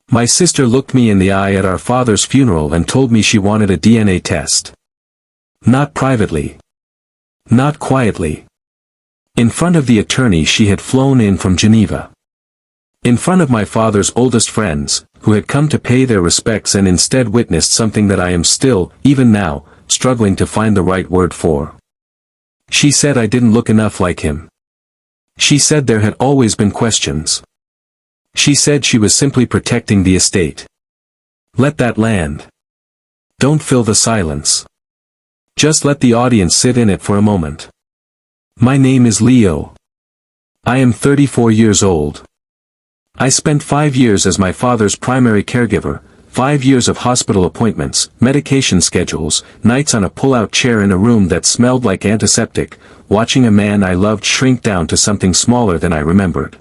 My sister looked me in the eye at our father's funeral and told me she wanted a DNA test. Not privately. Not quietly. In front of the attorney she had flown in from Geneva. In front of my father's oldest friends, who had come to pay their respects and instead witnessed something that I am still, even now, struggling to find the right word for. She said I didn't look enough like him. She said there had always been questions. She said she was simply protecting the estate. Let that land. Don't fill the silence. Just let the audience sit in it for a moment. My name is Leo. I am 34 years old. I spent 5 years as my father's primary caregiver, 5 years of hospital appointments, medication schedules, nights on a pull-out chair in a room that smelled like antiseptic, watching a man I loved shrink down to something smaller than I remembered.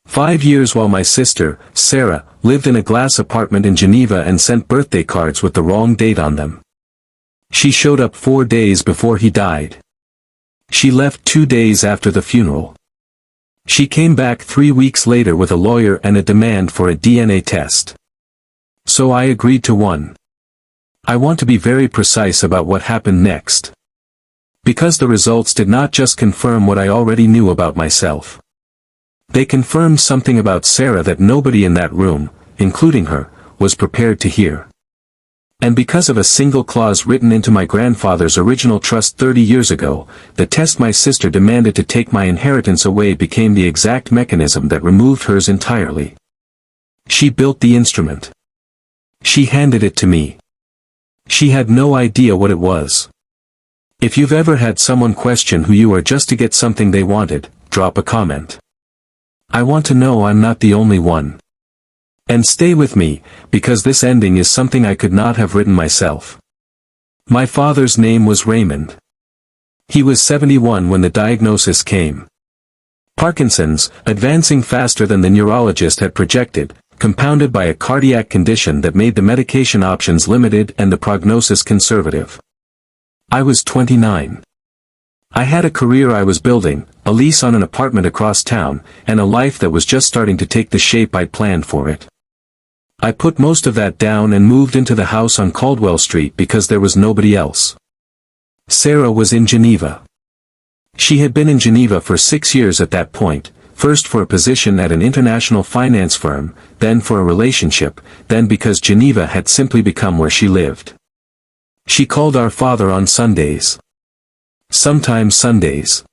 5 years while my sister, Sarah, lived in a glass apartment in Geneva and sent birthday cards with the wrong date on them. She showed up 4 days before he died. She left 2 days after the funeral. She came back 3 weeks later with a lawyer and a demand for a DNA test. So I agreed to one. I want to be very precise about what happened next. Because the results did not just confirm what I already knew about myself. They confirmed something about Sarah that nobody in that room, including her, was prepared to hear. And because of a single clause written into my grandfather's original trust 30 years ago, the test my sister demanded to take my inheritance away became the exact mechanism that removed hers entirely. She built the instrument. She handed it to me. She had no idea what it was. If you've ever had someone question who you are just to get something they wanted, drop a comment. I want to know I'm not the only one. And stay with me, because this ending is something I could not have written myself. My father's name was Raymond. He was 71 when the diagnosis came. Parkinson's, advancing faster than the neurologist had projected, compounded by a cardiac condition that made the medication options limited and the prognosis conservative. I was 29. I had a career I was building, a lease on an apartment across town, and a life that was just starting to take the shape I'd planned for it. I put most of that down and moved into the house on Caldwell Street because there was nobody else. Sarah was in Geneva. She had been in Geneva for 6 years at that point, first for a position at an international finance firm, then for a relationship, then because Geneva had simply become where she lived. She called our father on Sundays. Sometimes Sundays.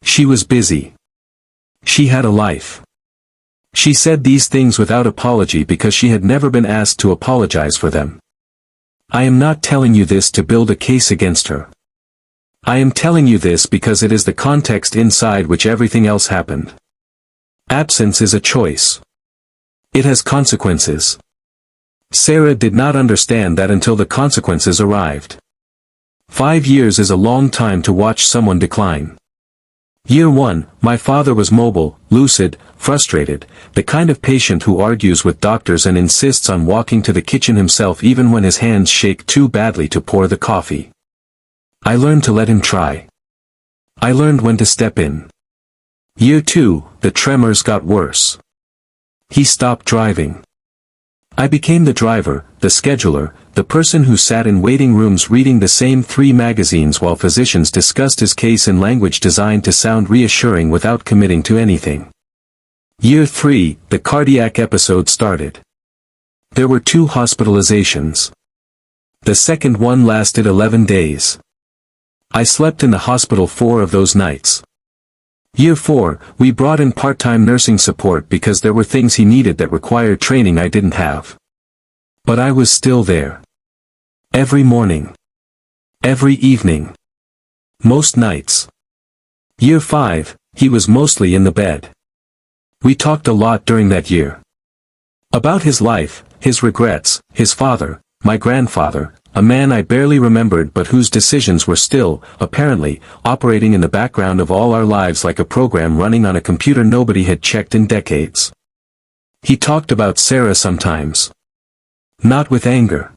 She was busy. She had a life. She said these things without apology because she had never been asked to apologize for them. I am not telling you this to build a case against her. I am telling you this because it is the context inside which everything else happened. Absence is a choice. It has consequences. Sarah did not understand that until the consequences arrived. 5 years is a long time to watch someone decline. Year 1, my father was mobile, lucid, frustrated, the kind of patient who argues with doctors and insists on walking to the kitchen himself even when his hands shake too badly to pour the coffee. I learned to let him try. I learned when to step in. Year 2, the tremors got worse. He stopped driving. I became the driver, the scheduler, the person who sat in waiting rooms reading the same 3 magazines while physicians discussed his case in language designed to sound reassuring without committing to anything. Year 3, the cardiac episode started. There were 2 hospitalizations. The second one lasted 11 days. I slept in the hospital 4 of those nights. Year 4, we brought in part-time nursing support because there were things he needed that required training I didn't have. But I was still there. Every morning. Every evening. Most nights. Year 5, he was mostly in the bed. We talked a lot during that year. About his life, his regrets, his father, my grandfather, a man I barely remembered but whose decisions were still, apparently, operating in the background of all our lives like a program running on a computer nobody had checked in decades. He talked about Sarah sometimes. Not with anger.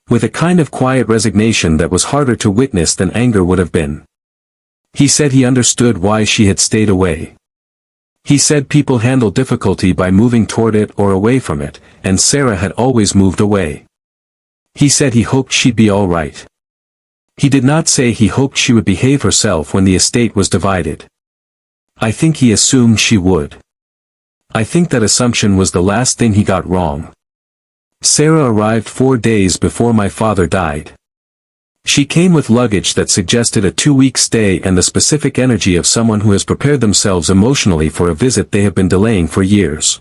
With a kind of quiet resignation that was harder to witness than anger would have been. He said he understood why she had stayed away. He said people handle difficulty by moving toward it or away from it, and Sarah had always moved away. He said he hoped she'd be all right. He did not say he hoped she would behave herself when the estate was divided. I think he assumed she would. I think that assumption was the last thing he got wrong. Sarah arrived 4 days before my father died. She came with luggage that suggested a 2-week stay and the specific energy of someone who has prepared themselves emotionally for a visit they have been delaying for years.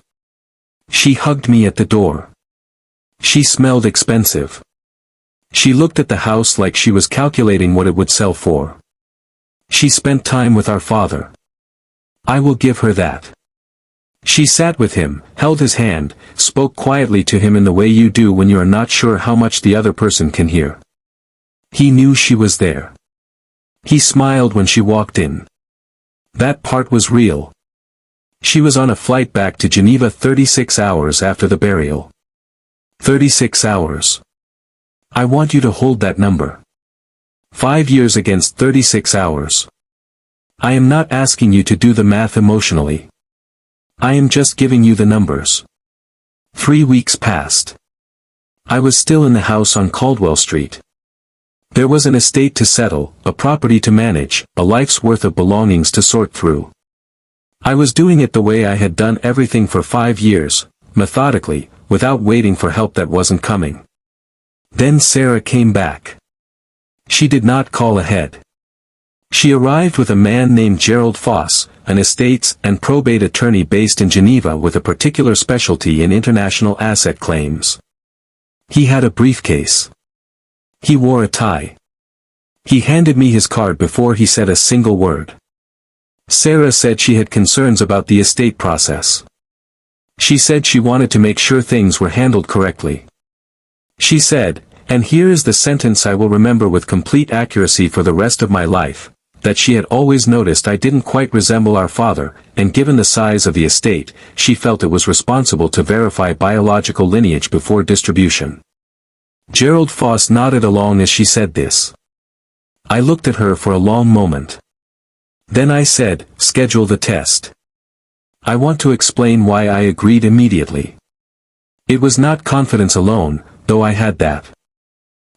She hugged me at the door. She smelled expensive. She looked at the house like she was calculating what it would sell for. She spent time with our father. I will give her that. She sat with him, held his hand, spoke quietly to him in the way you do when you are not sure how much the other person can hear. He knew she was there. He smiled when she walked in. That part was real. She was on a flight back to Geneva 36 hours after the burial. 36 hours. I want you to hold that number. 5 years against 36 hours. I am not asking you to do the math emotionally. I am just giving you the numbers. 3 weeks passed. I was still in the house on Caldwell Street. There was an estate to settle, a property to manage, a life's worth of belongings to sort through. I was doing it the way I had done everything for 5 years, methodically, without waiting for help that wasn't coming. Then Sarah came back. She did not call ahead. She arrived with a man named Gerald Foss, an estates and probate attorney based in Geneva with a particular specialty in international asset claims. He had a briefcase. He wore a tie. He handed me his card before he said a single word. Sarah said she had concerns about the estate process. She said she wanted to make sure things were handled correctly. She said, and here is the sentence I will remember with complete accuracy for the rest of my life, that she had always noticed I didn't quite resemble our father, and given the size of the estate, she felt it was responsible to verify biological lineage before distribution. Gerald Foss nodded along as she said this. I looked at her for a long moment. Then I said, schedule the test. I want to explain why I agreed immediately. It was not confidence alone, though I had that.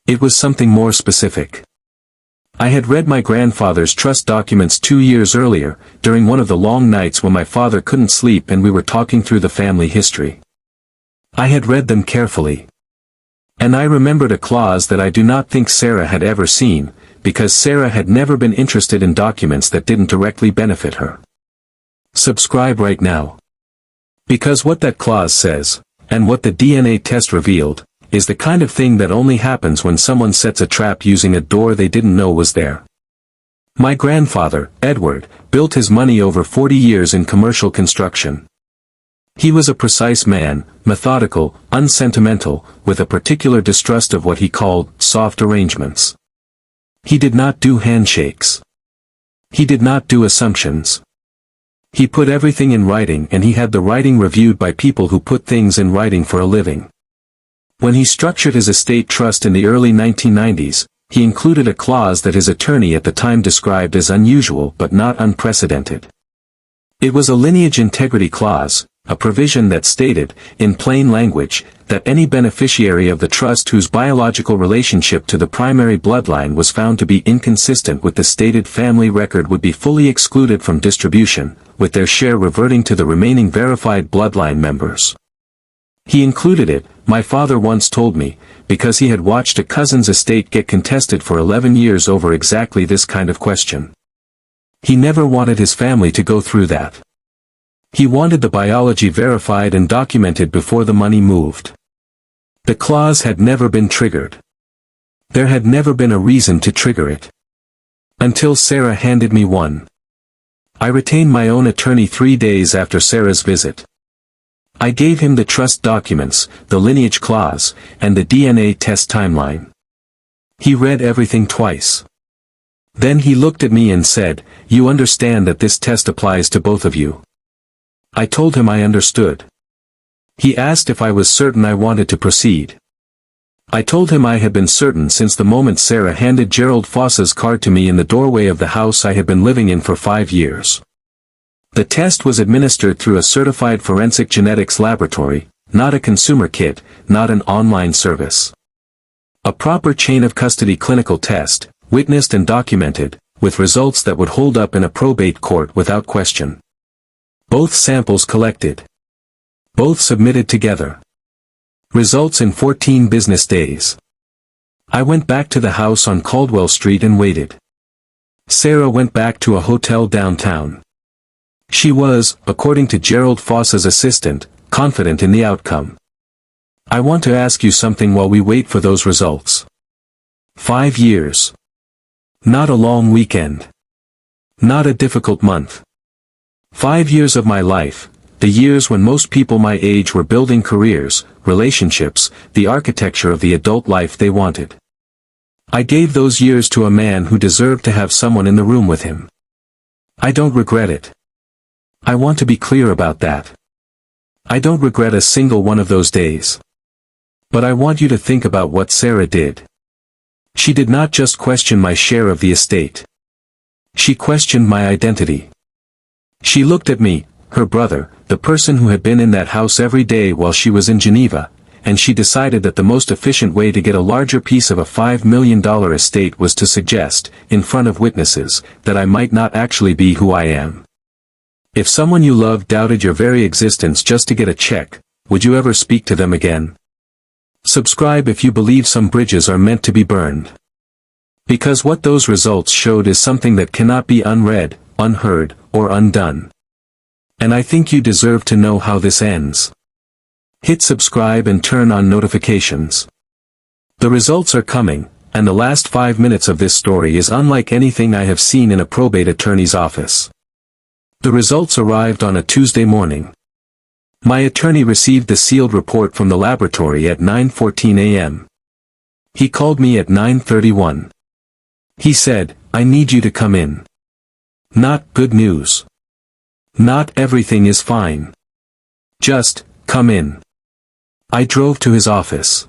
It was something more specific. I had read my grandfather's trust documents 2 years earlier, during one of the long nights when my father couldn't sleep and we were talking through the family history. I had read them carefully. And I remembered a clause that I do not think Sarah had ever seen, because Sarah had never been interested in documents that didn't directly benefit her. Subscribe right now. Because what that clause says, and what the DNA test revealed, is the kind of thing that only happens when someone sets a trap using a door they didn't know was there. My grandfather, Edward, built his money over 40 years in commercial construction. He was a precise man, methodical, unsentimental, with a particular distrust of what he called soft arrangements. He did not do handshakes. He did not do assumptions. He put everything in writing and he had the writing reviewed by people who put things in writing for a living. When he structured his estate trust in the early 1990s, he included a clause that his attorney at the time described as unusual but not unprecedented. It was a lineage integrity clause, a provision that stated, in plain language, that any beneficiary of the trust whose biological relationship to the primary bloodline was found to be inconsistent with the stated family record would be fully excluded from distribution, with their share reverting to the remaining verified bloodline members. He included it, my father once told me, because he had watched a cousin's estate get contested for 11 years over exactly this kind of question. He never wanted his family to go through that. He wanted the biology verified and documented before the money moved. The clause had never been triggered. There had never been a reason to trigger it. Until Sarah handed me one. I retained my own attorney 3 days after Sarah's visit. I gave him the trust documents, the lineage clause, and the DNA test timeline. He read everything twice. Then he looked at me and said, "You understand that this test applies to both of you?" I told him I understood. He asked if I was certain I wanted to proceed. I told him I had been certain since the moment Sarah handed Gerald Foss's card to me in the doorway of the house I had been living in for 5 years. The test was administered through a certified forensic genetics laboratory, not a consumer kit, not an online service. A proper chain of custody clinical test, witnessed and documented, with results that would hold up in a probate court without question. Both samples collected. Both submitted together. Results in 14 business days. I went back to the house on Caldwell Street and waited. Sarah went back to a hotel downtown. She was, according to Gerald Foss's assistant, confident in the outcome. I want to ask you something while we wait for those results. 5 years. Not a long weekend. Not a difficult month. 5 years of my life, the years when most people my age were building careers, relationships, the architecture of the adult life they wanted. I gave those years to a man who deserved to have someone in the room with him. I don't regret it. I want to be clear about that. I don't regret a single one of those days. But I want you to think about what Sarah did. She did not just question my share of the estate. She questioned my identity. She looked at me, her brother, the person who had been in that house every day while she was in Geneva, and she decided that the most efficient way to get a larger piece of a $5 million estate was to suggest, in front of witnesses, that I might not actually be who I am. If someone you loved doubted your very existence just to get a check, would you ever speak to them again? Subscribe if you believe some bridges are meant to be burned. Because what those results showed is something that cannot be unread, unheard, or undone. And I think you deserve to know how this ends. Hit subscribe and turn on notifications. The results are coming, and the last 5 minutes of this story is unlike anything I have seen in a probate attorney's office. The results arrived on a Tuesday morning. My attorney received the sealed report from the laboratory at 9:14 a.m. He called me at 9:31. He said, "I need you to come in." Not good news. Not everything is fine. Just, come in. I drove to his office.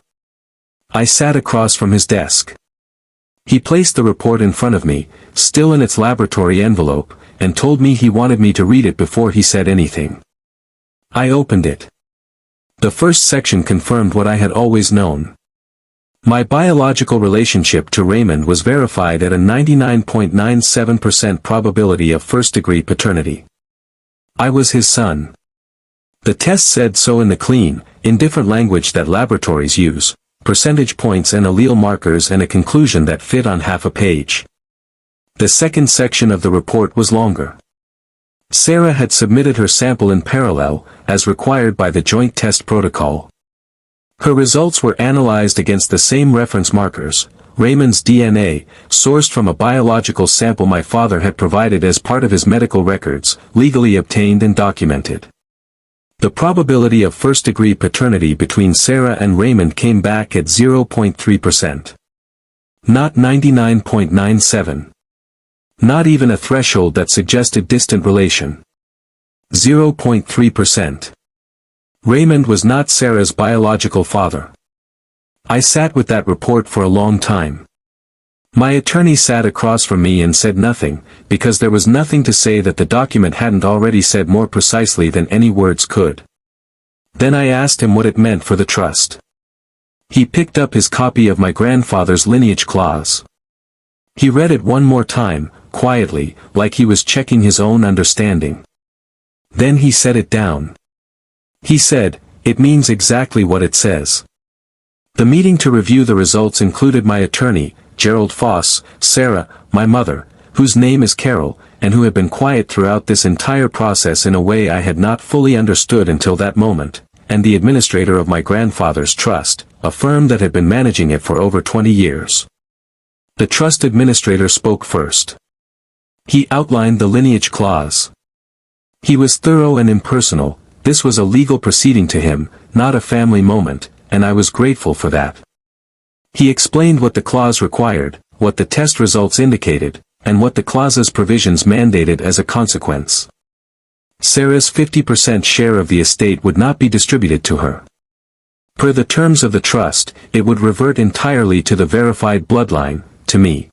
I sat across from his desk. He placed the report in front of me, still in its laboratory envelope, and told me he wanted me to read it before he said anything. I opened it. The first section confirmed what I had always known. My biological relationship to Raymond was verified at a 99.97% probability of first-degree paternity. I was his son. The test said so in the clean, indifferent language that laboratories use, percentage points and allele markers and a conclusion that fit on half a page. The second section of the report was longer. Sarah had submitted her sample in parallel, as required by the joint test protocol. Her results were analyzed against the same reference markers, Raymond's DNA, sourced from a biological sample my father had provided as part of his medical records, legally obtained and documented. The probability of first-degree paternity between Sarah and Raymond came back at 0.3%. Not 99.97. Not even a threshold that suggested distant relation. 0.3%. Raymond was not Sarah's biological father. I sat with that report for a long time. My attorney sat across from me and said nothing, because there was nothing to say that the document hadn't already said more precisely than any words could. Then I asked him what it meant for the trust. He picked up his copy of my grandfather's lineage clause. He read it one more time, quietly, like he was checking his own understanding. Then he set it down. He said, "It means exactly what it says." The meeting to review the results included my attorney, Gerald Foss, Sarah, my mother, whose name is Carol, and who had been quiet throughout this entire process in a way I had not fully understood until that moment, and the administrator of my grandfather's trust, a firm that had been managing it for over 20 years. The trust administrator spoke first. He outlined the lineage clause. He was thorough and impersonal. This was a legal proceeding to him, not a family moment, and I was grateful for that. He explained what the clause required, what the test results indicated, and what the clause's provisions mandated as a consequence. Sarah's 50% share of the estate would not be distributed to her. Per the terms of the trust, it would revert entirely to the verified bloodline, to me.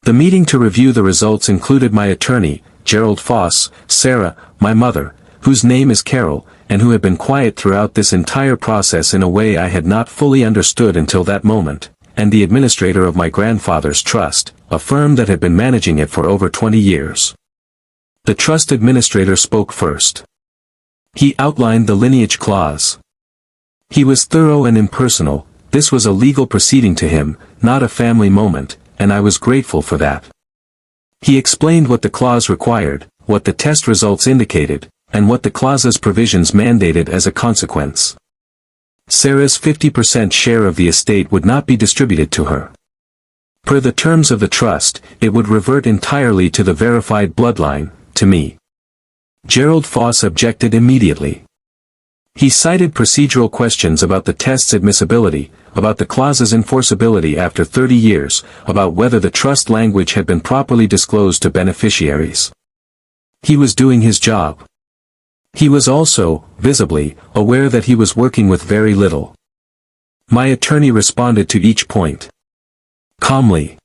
The meeting to review the results included my attorney, Gerald Foss, Sarah, my mother, whose name is Carol, and who had been quiet throughout this entire process in a way I had not fully understood until that moment, and the administrator of my grandfather's trust, a firm that had been managing it for over 20 years. The trust administrator spoke first. He outlined the lineage clause. He was thorough and impersonal. This was a legal proceeding to him, not a family moment, and I was grateful for that. He explained what the clause required, what the test results indicated, and what the clause's provisions mandated as a consequence. Sarah's 50% share of the estate would not be distributed to her. Per the terms of the trust, it would revert entirely to the verified bloodline, to me. Gerald Foss objected immediately. He cited procedural questions about the test's admissibility, about the clause's enforceability after 30 years, about whether the trust language had been properly disclosed to beneficiaries. He was doing his job. He was also, visibly, aware that he was working with very little. My attorney responded to each point. Calmly.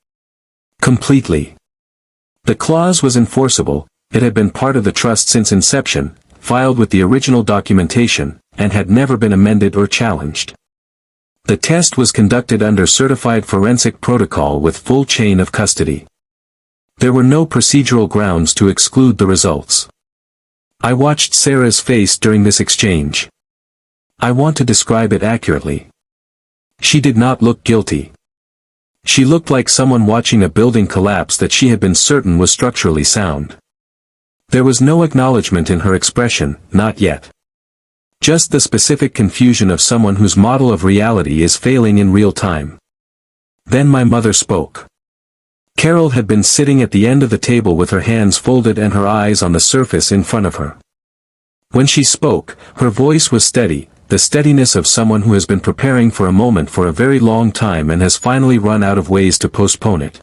Completely. The clause was enforceable, it had been part of the trust since inception, filed with the original documentation, and had never been amended or challenged. The test was conducted under certified forensic protocol with full chain of custody. There were no procedural grounds to exclude the results. I watched Sarah's face during this exchange. I want to describe it accurately. She did not look guilty. She looked like someone watching a building collapse that she had been certain was structurally sound. There was no acknowledgement in her expression, not yet. Just the specific confusion of someone whose model of reality is failing in real time. Then my mother spoke. Carol had been sitting at the end of the table with her hands folded and her eyes on the surface in front of her. When she spoke, her voice was steady, the steadiness of someone who has been preparing for a moment for a very long time and has finally run out of ways to postpone it.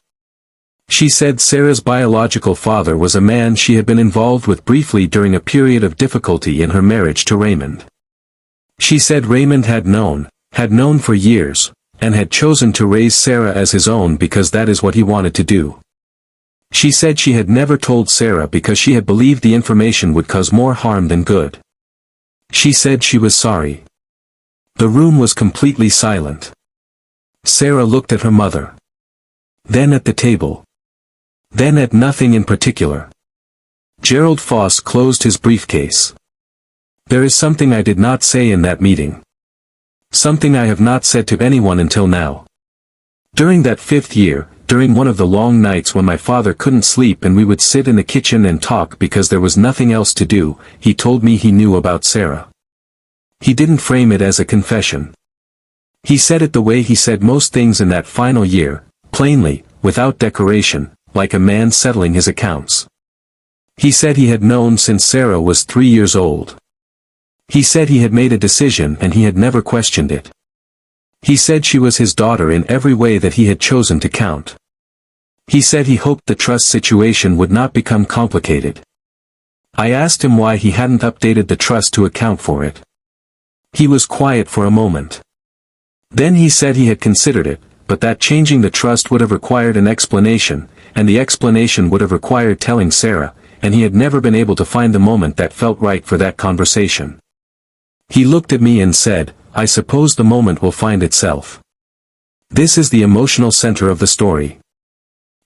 She said Sarah's biological father was a man she had been involved with briefly during a period of difficulty in her marriage to Raymond. She said Raymond had known for years, and had chosen to raise Sarah as his own because that is what he wanted to do. She said she had never told Sarah because she had believed the information would cause more harm than good. She said she was sorry. The room was completely silent. Sarah looked at her mother. Then at the table. Then at nothing in particular. Gerald Foss closed his briefcase. There is something I did not say in that meeting. Something I have not said to anyone until now. During that 5th year, during one of the long nights when my father couldn't sleep and we would sit in the kitchen and talk because there was nothing else to do, he told me he knew about Sarah. He didn't frame it as a confession. He said it the way he said most things in that final year, plainly, without decoration, like a man settling his accounts. He said he had known since Sarah was 3 years old. He said he had made a decision and he had never questioned it. He said she was his daughter in every way that he had chosen to count. He said he hoped the trust situation would not become complicated. I asked him why he hadn't updated the trust to account for it. He was quiet for a moment. Then he said he had considered it, but that changing the trust would have required an explanation, and the explanation would have required telling Sarah, and he had never been able to find the moment that felt right for that conversation. He looked at me and said, I suppose the moment will find itself. This is the emotional center of the story.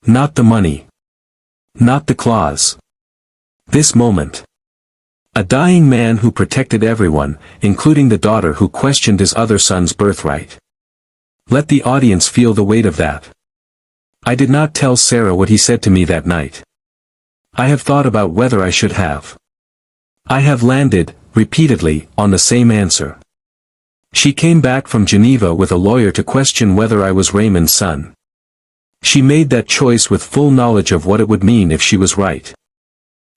Not the money. Not the clause. This moment. A dying man who protected everyone, including the daughter who questioned his other son's birthright. Let the audience feel the weight of that. I did not tell Sarah what he said to me that night. I have thought about whether I should have. I have landed, repeatedly, on the same answer. She came back from Geneva with a lawyer to question whether I was Raymond's son. She made that choice with full knowledge of what it would mean if she was right.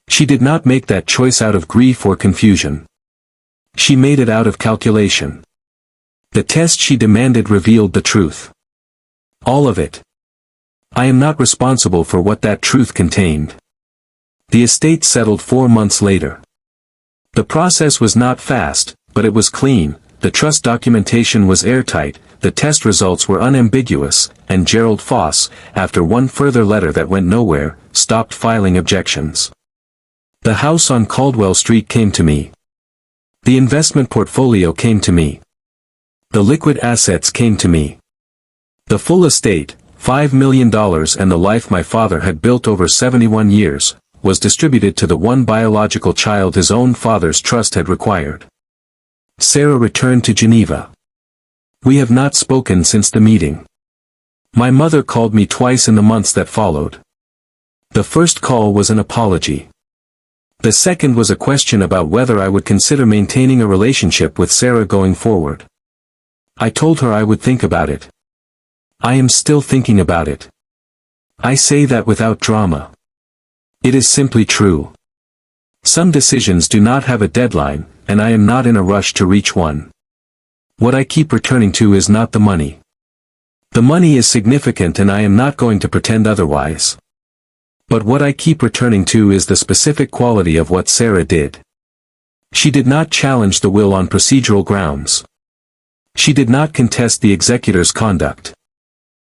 She did not make that choice out of grief or confusion. She made it out of calculation. The test she demanded revealed the truth. All of it. I am not responsible for what that truth contained. The estate settled 4 months later. The process was not fast, but it was clean, the trust documentation was airtight, the test results were unambiguous, and Gerald Foss, after one further letter that went nowhere, stopped filing objections. The house on Caldwell Street came to me. The investment portfolio came to me. The liquid assets came to me. The full estate, $5 million, and the life my father had built over 71 years, was distributed to the one biological child his own father's trust had required. Sarah returned to Geneva. We have not spoken since the meeting. My mother called me twice in the months that followed. The first call was an apology. The second was a question about whether I would consider maintaining a relationship with Sarah going forward. I told her I would think about it. I am still thinking about it. I say that without drama. It is simply true. Some decisions do not have a deadline, and I am not in a rush to reach one. What I keep returning to is not the money. The money is significant and I am not going to pretend otherwise. But what I keep returning to is the specific quality of what Sarah did. She did not challenge the will on procedural grounds. She did not contest the executor's conduct.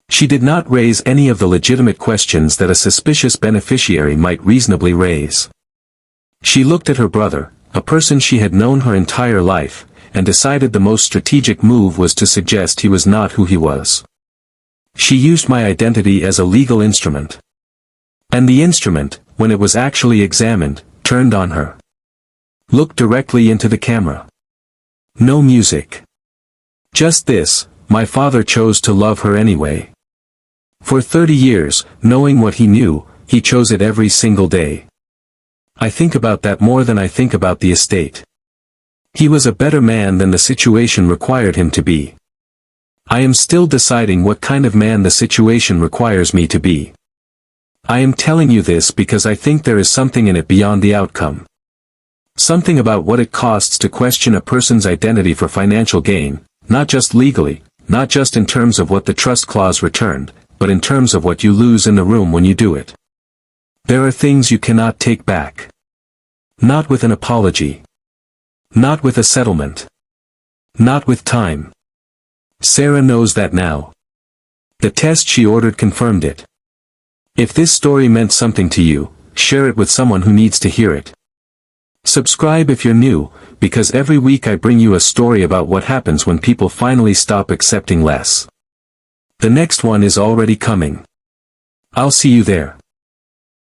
She did not raise any of the legitimate questions that a suspicious beneficiary might reasonably raise. She looked at her brother, a person she had known her entire life, and decided the most strategic move was to suggest he was not who he was. She used my identity as a legal instrument. And the instrument, when it was actually examined, turned on her. Looked directly into the camera. No music. Just this: my father chose to love her anyway. For 30 years, knowing what he knew, he chose it every single day. I think about that more than I think about the estate. He was a better man than the situation required him to be. I am still deciding what kind of man the situation requires me to be. I am telling you this because I think there is something in it beyond the outcome. Something about what it costs to question a person's identity for financial gain, not just legally, not just in terms of what the trust clause returned, but in terms of what you lose in the room when you do it. There are things you cannot take back. Not with an apology. Not with a settlement. Not with time. Sarah knows that now. The test she ordered confirmed it. If this story meant something to you, share it with someone who needs to hear it. Subscribe if you're new, because every week I bring you a story about what happens when people finally stop accepting less. The next one is already coming. I'll see you there.